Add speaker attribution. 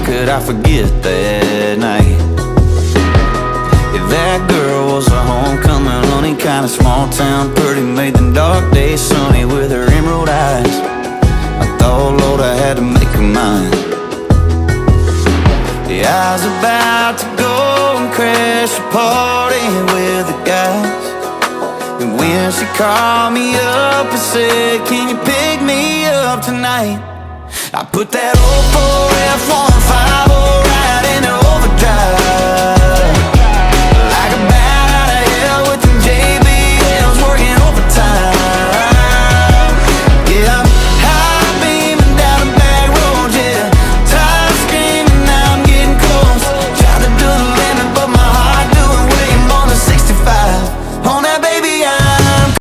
Speaker 1: could I forget that night? If that girl was a homecoming honey, kind of small town, pretty, made the dark days sunny with her emerald eyes. I thought, Lord, I had to make her mine. Yeah, I was about to go and crash a party with the guys, and when she called me up and said, can you pick me up tonight? I put that old 4F150 right into overdrive.